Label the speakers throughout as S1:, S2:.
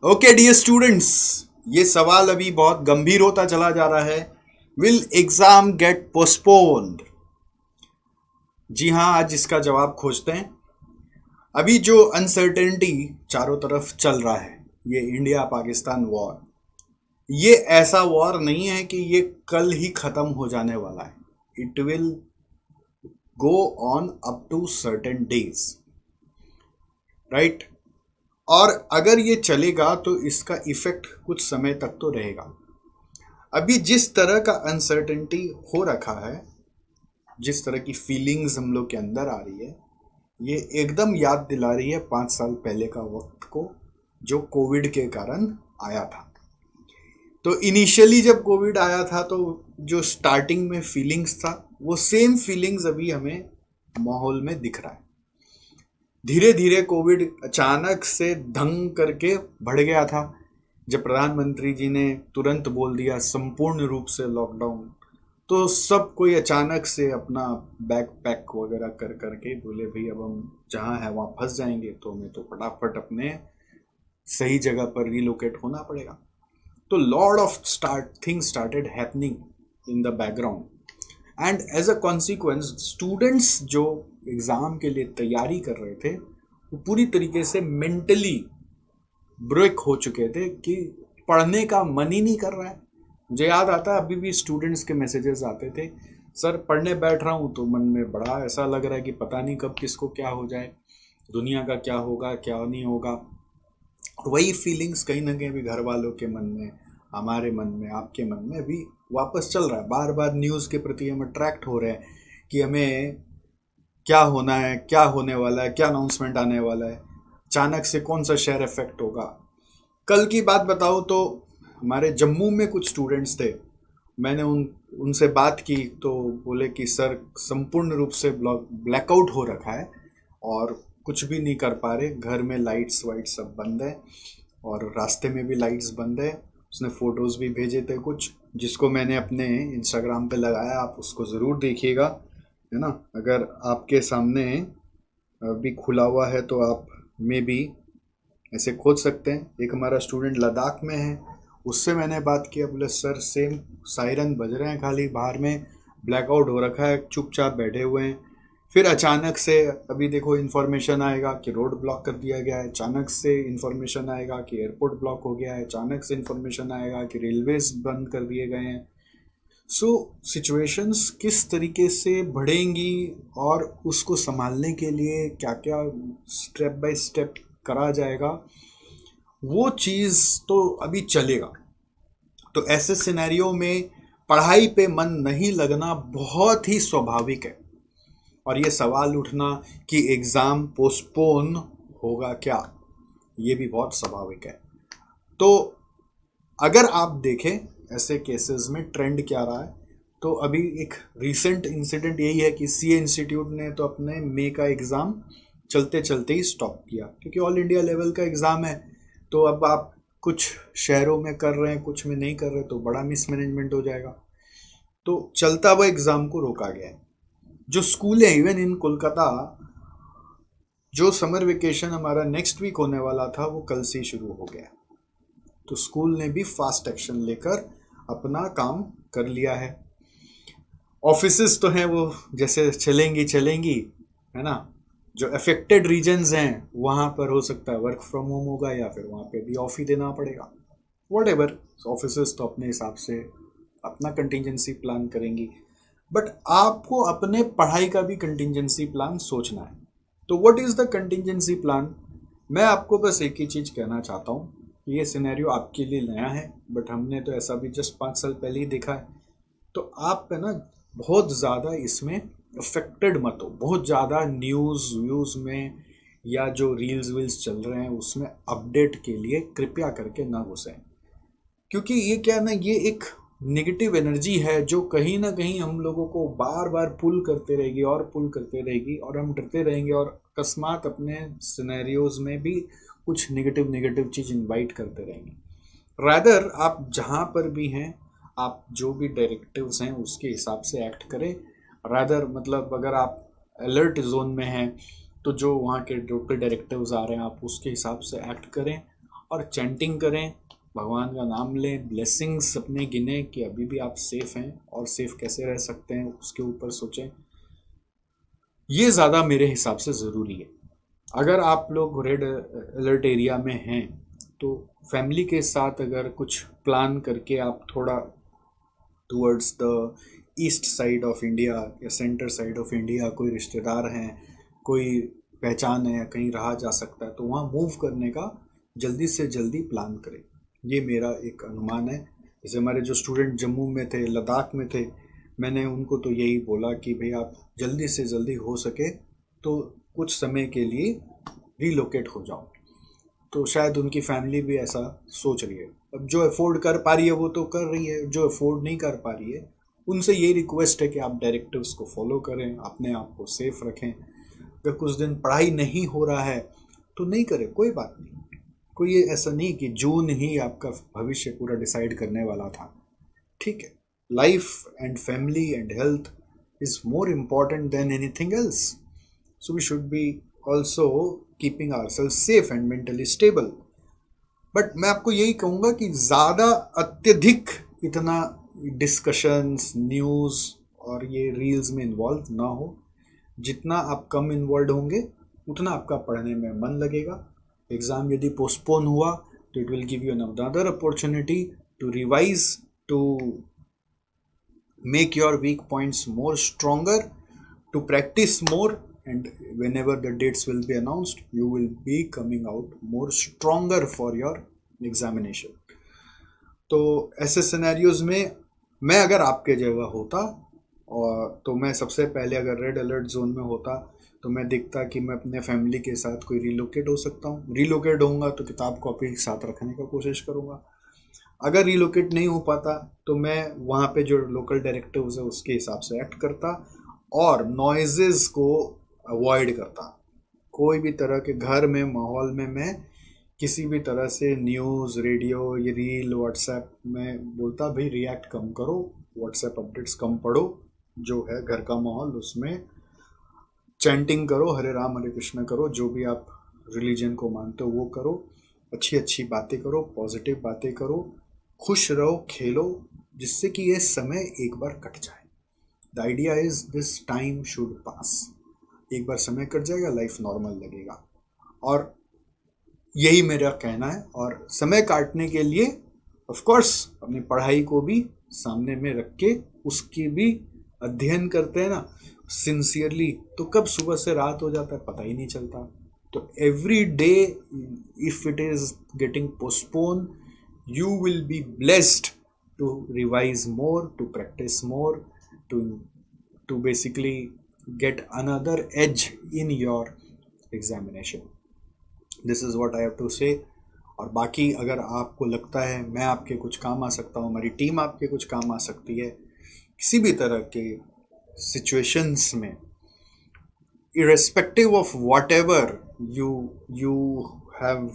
S1: Okay dear students, ये सवाल अभी बहुत गंभीर होता चला जा रहा है। Will exam get postponed? जी हाँ, आज इसका जवाब खोजते हैं। अभी जो अनसर्टेनिटी चारों तरफ चल रहा है, ये इंडिया पाकिस्तान वॉर, ये ऐसा वॉर नहीं है कि ये कल ही खत्म हो जाने वाला है। It will go on up to certain days, right. और अगर ये चलेगा तो इसका इफेक्ट कुछ समय तक तो रहेगा। अभी जिस तरह का अनसर्टेनिटी हो रखा है, जिस तरह की फीलिंग्स हम लोग के अंदर आ रही है, ये एकदम याद दिला रही है 5 साल पहले का वक्त को, जो कोविड के कारण आया था। तो इनिशियली जब कोविड आया था तो जो स्टार्टिंग में फीलिंग्स था, वो सेम फीलिंग्स अभी हमें माहौल में दिख रहा है। धीरे धीरे कोविड अचानक से धंग करके बढ़ गया था। जब प्रधानमंत्री जी ने तुरंत बोल दिया संपूर्ण रूप से लॉकडाउन, तो सब कोई अचानक से अपना बैग पैक वगैरह कर करके बोले भाई अब हम जहाँ है वहाँ फंस जाएंगे, तो हमें तो फटाफट अपने सही जगह पर रिलोकेट होना पड़ेगा। तो lot of things started happening in the background, and as a consequence students जो एग्ज़ाम के लिए तैयारी कर रहे थे वो पूरी तरीके से मेंटली ब्रेक हो चुके थे कि पढ़ने का मन ही नहीं कर रहा है। मुझे याद आता है अभी भी स्टूडेंट्स के मैसेजेस आते थे, सर पढ़ने बैठ रहा हूँ तो मन में बड़ा ऐसा लग रहा है कि पता नहीं कब किसको क्या हो जाए, दुनिया का क्या होगा क्या नहीं होगा। वही फीलिंग्स कहीं ना कहीं भी घर वालों के मन में, हमारे मन में, आपके मन में भी वापस चल रहा है। बार बार न्यूज़ के प्रति हम अट्रैक्ट हो रहे हैं कि हमें क्या होना है, क्या होने वाला है, क्या अनाउंसमेंट आने वाला है, अचानक से कौन सा शहर इफेक्ट होगा। कल की बात बताऊँ तो हमारे जम्मू में कुछ स्टूडेंट्स थे, मैंने उनसे बात की तो बोले कि सर संपूर्ण रूप से ब्लैकआउट हो रखा है और कुछ भी नहीं कर पा रहे, घर में लाइट्स वाइट सब बंद है और रास्ते में भी लाइट्स बंद है। उसने फ़ोटोज़ भी भेजे थे कुछ, जिसको मैंने अपने इंस्टाग्राम पे लगाया, आप उसको ज़रूर देखिएगा, है ना। अगर आपके सामने अभी खुला हुआ है तो आप में भी ऐसे खोज सकते हैं। एक हमारा स्टूडेंट लद्दाख में है, उससे मैंने बात किया, बोले सर सेम सायरन बज रहे हैं, खाली बाहर में ब्लैकआउट हो रखा है, चुपचाप बैठे हुए हैं। फिर अचानक से अभी देखो इन्फॉर्मेशन आएगा कि रोड ब्लॉक कर दिया गया है, अचानक से इन्फॉर्मेशन आएगा कि एयरपोर्ट ब्लॉक हो गया है, अचानक से इन्फॉर्मेशन आएगा कि रेलवेज बंद कर दिए गए हैं। सो सिचुएशंस किस तरीके से बढ़ेंगी और उसको संभालने के लिए क्या क्या स्टेप बाय स्टेप करा जाएगा, वो चीज़ तो अभी चलेगा। तो ऐसे सिनेरियो में पढ़ाई पे मन नहीं लगना बहुत ही स्वाभाविक है, और ये सवाल उठना कि एग्ज़ाम पोस्टपोन होगा क्या, ये भी बहुत स्वाभाविक है। तो अगर आप देखें ऐसे केसेस में ट्रेंड क्या रहा है, तो अभी एक रीसेंट इंसिडेंट यही है कि सीए इंस्टीट्यूट ने तो अपने मई का एग्ज़ाम चलते चलते ही स्टॉप किया, क्योंकि ऑल इंडिया लेवल का एग्ज़ाम है। तो अब आप कुछ शहरों में कर रहे हैं, कुछ में नहीं कर रहे, तो बड़ा मिसमैनेजमेंट हो जाएगा। तो चलता हुआ एग्ज़ाम को रोका गया है। जो स्कूल है, इवन इन कोलकाता, जो समर वेकेशन हमारा नेक्स्ट वीक होने वाला था वो कल से ही शुरू हो गया। तो स्कूल ने भी फास्ट एक्शन लेकर अपना काम कर लिया है। ऑफिसेस तो हैं वो जैसे चलेंगी चलेंगी, है ना। जो अफेक्टेड रीजन्स हैं वहाँ पर हो सकता है वर्क फ्रॉम होम होगा, या फिर वहाँ पे भी ऑफ ही देना पड़ेगा, वट एवर। ऑफिसेस तो अपने हिसाब से अपना कंटिजेंसी प्लान करेंगी, बट आपको अपने पढ़ाई का भी कंटिजेंसी प्लान सोचना है। तो what is the contingency plan? मैं आपको बस एक ही चीज़ कहना चाहता हूँ, ये सिनेरियो आपके लिए नया है, बट हमने तो ऐसा भी जस्ट 5 साल पहले ही देखा है। तो आप है ना बहुत ज़्यादा इसमें अफेक्टेड मत हो, बहुत ज़्यादा न्यूज़ व्यूज़ में या जो रील्स वील्स चल रहे हैं उसमें अपडेट के लिए कृपया करके ना घुसें, क्योंकि ये क्या है ना, ये एक नेगेटिव एनर्जी है जो कहीं ना कहीं हम लोगों को बार बार पुल करते रहेगी और पुल करते रहेगी, और हम डरते रहेंगे और अकस्मात अपने सिनेरियोज में भी कुछ नेगेटिव नेगेटिव चीज़ इनवाइट करते रहेंगे। रादर आप जहाँ पर भी हैं, आप जो भी डायरेक्टिव्स हैं उसके हिसाब से एक्ट करें। रादर मतलब अगर आप अलर्ट जोन में हैं तो जो वहाँ के लोकल डायरेक्टिव्स आ रहे हैं आप उसके हिसाब से एक्ट करें, और चैंटिंग करें, भगवान का नाम लें, ब्लेसिंग्स अपने गिने कि अभी भी आप सेफ हैं और सेफ कैसे रह सकते हैं उसके ऊपर सोचें। ये ज़्यादा मेरे हिसाब से ज़रूरी है। अगर आप लोग रेड अलर्ट एरिया में हैं तो फैमिली के साथ अगर कुछ प्लान करके आप थोड़ा towards the east side of India या सेंटर साइड ऑफ इंडिया कोई रिश्तेदार हैं, कोई पहचान है, कहीं रहा जा सकता है, तो वहाँ मूव करने का जल्दी से जल्दी प्लान करें। ये मेरा एक अनुमान है। जैसे हमारे जो स्टूडेंट जम्मू में थे, लद्दाख में थे, मैंने उनको तो यही बोला कि भाई आप जल्दी से जल्दी हो सके तो कुछ समय के लिए रीलोकेट हो जाओ। तो शायद उनकी फैमिली भी ऐसा सोच रही है। अब जो अफोर्ड कर पा रही है वो तो कर रही है, जो अफोर्ड नहीं कर पा रही है उनसे ये रिक्वेस्ट है कि आप डायरेक्टिव्स को फॉलो करें, अपने आप को सेफ रखें। अगर कुछ दिन पढ़ाई नहीं हो रहा है तो नहीं करें, कोई बात नहीं। कोई ये ऐसा नहीं कि जून ही आपका भविष्य पूरा डिसाइड करने वाला था, ठीक है। Life and family and health is more important than anything else, so we should be also keeping ourselves safe and mentally stable. But मैं आपको यही कहूँगा कि ज़्यादा अत्यधिक इतना डिस्कशंस, न्यूज़ और ये रील्स में इन्वॉल्व ना हो। जितना आप कम इन्वॉल्व होंगे उतना आपका पढ़ने में मन लगेगा। एग्ज़ाम यदि पोस्टपोन हुआ तो it will give you another opportunity to revise, to make your weak points more stronger, to practice more, and whenever the dates will be announced you will be coming out more stronger for your examination. तो ऐसे scenarios में मैं अगर आपके जगह होता और तो मैं सबसे पहले अगर रेड अलर्ट जोन में होता तो मैं देखता कि मैं अपने फैमिली के साथ कोई रिलोकेट हो सकता हूँ। रिलोकेट होऊंगा तो किताब कॉपी साथ रखने का कोशिश करूँगा। अगर रिलोकेट नहीं हो पाता तो मैं वहाँ पे जो लोकल डायरेक्टिव्स है उसके हिसाब से एक्ट करता और नॉइजेस को अवॉइड करता। कोई भी तरह के घर में माहौल में मैं किसी भी तरह से न्यूज़, रेडियो, ये रील, व्हाट्सएप में बोलता भाई रिएक्ट कम करो, व्हाट्सएप अपडेट्स कम पढ़ो, जो है घर का माहौल उसमें चैंटिंग करो, हरे राम हरे कृष्ण करो, जो भी आप रिलीजन को मानते हो वो करो, अच्छी अच्छी बातें करो, पॉजिटिव बातें करो, खुश रहो, खेलो, जिससे कि ये समय एक बार कट जाए। The idea is this time should pass. एक बार समय कट जाएगा, लाइफ नॉर्मल लगेगा। और यही मेरा कहना है। और समय काटने के लिए ऑफ कोर्स अपनी पढ़ाई को भी सामने में रख के उसकी भी अध्ययन करते हैं ना सिंसियरली, तो कब सुबह से रात हो जाता है पता ही नहीं चलता। तो every day if it is getting postpone you will be blessed to revise more, to practice more, to basically get another edge in your examination. This is what I have to say. और बाकी अगर आपको लगता है मैं आपके कुछ काम आ सकता हूँ, हमारी टीम आपके कुछ काम आ सकती है किसी भी तरह के situations में, irrespective of whatever you have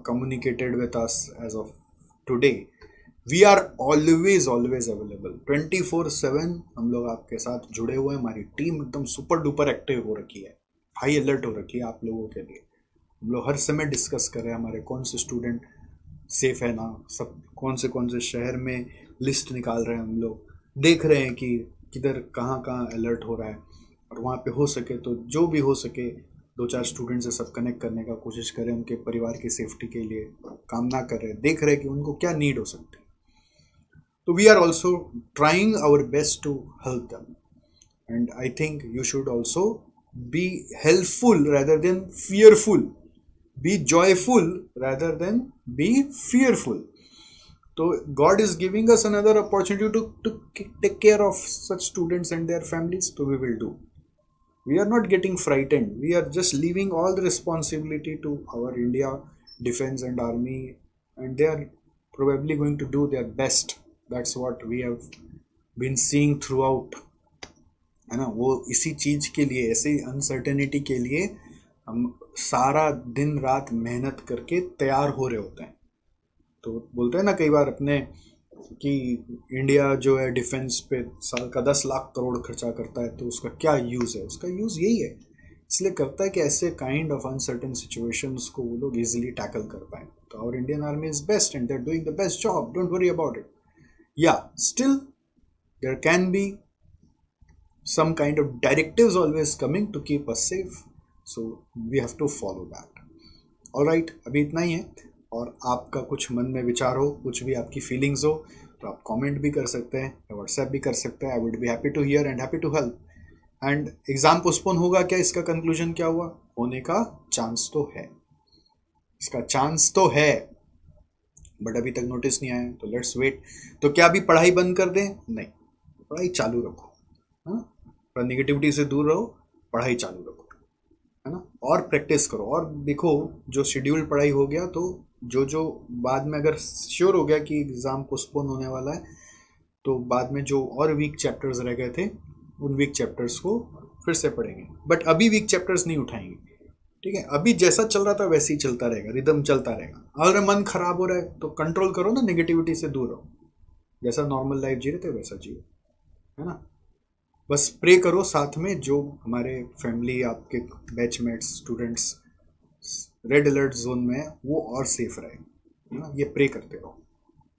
S1: communicated with us as of today, we are always available 24/7। हम लोग आपके साथ जुड़े हुए हैं। हमारी टीम एकदम सुपर डुपर एक्टिव हो रखी है, हाई अलर्ट हो रखी है आप लोगों के लिए। हम लोग हर समय डिस्कस कर रहे हैं हमारे कौन से स्टूडेंट सेफ है ना, सब कौन से शहर में लिस्ट निकाल रहे हैं। हम लोग देख रहे हैं कि किधर कहाँ अलर्ट हो रहा है, और वहाँ पे हो सके तो जो भी हो सके 2-4 स्टूडेंट से सब कनेक्ट करने का कोशिश करें, उनके परिवार की सेफ्टी के लिए कामना कर रहे हैं, देख रहे हैं कि उनको क्या नीड हो सकती है। So we are also trying our best to help them, and I think you should also be helpful rather than fearful, be joyful rather than be fearful. So God is giving us another opportunity to take care of such students and their families, so we will do. We are not getting frightened, we are just leaving all the responsibility to our India Defense and Army, and they are probably going to do their best. That's what we have been seeing throughout, है ना। वो इसी चीज़ के लिए, ऐसे uncertainty के लिए हम सारा दिन रात मेहनत करके तैयार हो रहे होते हैं। तो बोलते हैं ना कई बार अपने कि इंडिया जो है डिफेंस पे साल का 10 लाख करोड़ खर्चा करता है, तो उसका क्या यूज़ है? उसका यूज़ यही है, इसलिए करता है कि ऐसे काइंड ऑफ अनसर्टेन सिचुएशंस को वो लोग इजीली टैकल कर पाए। तो our Indian army is best and they're doing the best job, don't worry about it. Yeah, still there can be some kind of directives always coming to keep us safe, so we have to follow that. All right, अभी इतना ही है, और आपका कुछ मन में विचार हो, कुछ भी आपकी फीलिंग्स हो, तो आप कमेंट भी कर सकते हैं या व्हाट्सएप भी कर सकते हैं. I would be happy to hear and happy to help. And exam postpone होगा क्या, इसका कंक्लूजन क्या हुआ? होने का चांस तो है, इसका चांस तो है, बट अभी तक नोटिस नहीं आया, तो लेट्स वेट. तो क्या अभी पढ़ाई बंद कर दें? नहीं, पढ़ाई चालू रखो, है ना. पर निगेटिविटी से दूर रहो, पढ़ाई चालू रखो, है ना. और प्रैक्टिस करो. और देखो, जो शेड्यूल पढ़ाई हो गया, तो जो बाद में अगर श्योर हो गया कि एग्ज़ाम पोस्टपोन होने वाला है, तो बाद में जो और वीक चैप्टर्स रह गए थे, उन वीक चैप्टर्स को फिर से पढ़ेंगे. बट अभी वीक चैप्टर्स नहीं उठाएंगे, ठीक है. अभी जैसा चल रहा था वैसे ही चलता रहेगा, रिदम चलता रहेगा. अगर मन खराब हो रहा है तो कंट्रोल करो ना, नेगेटिविटी से दूर रहो, जैसा नॉर्मल लाइफ जी रहे थे वैसा जियो, है ना. बस प्रे करो साथ में, जो हमारे फैमिली, आपके batchmates, students red alert zone में है, वो और सेफ रहे, है ना. ये प्रे करते रहो.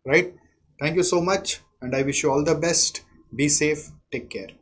S1: Right. Thank you so much and I wish you all the best. Be safe, take care.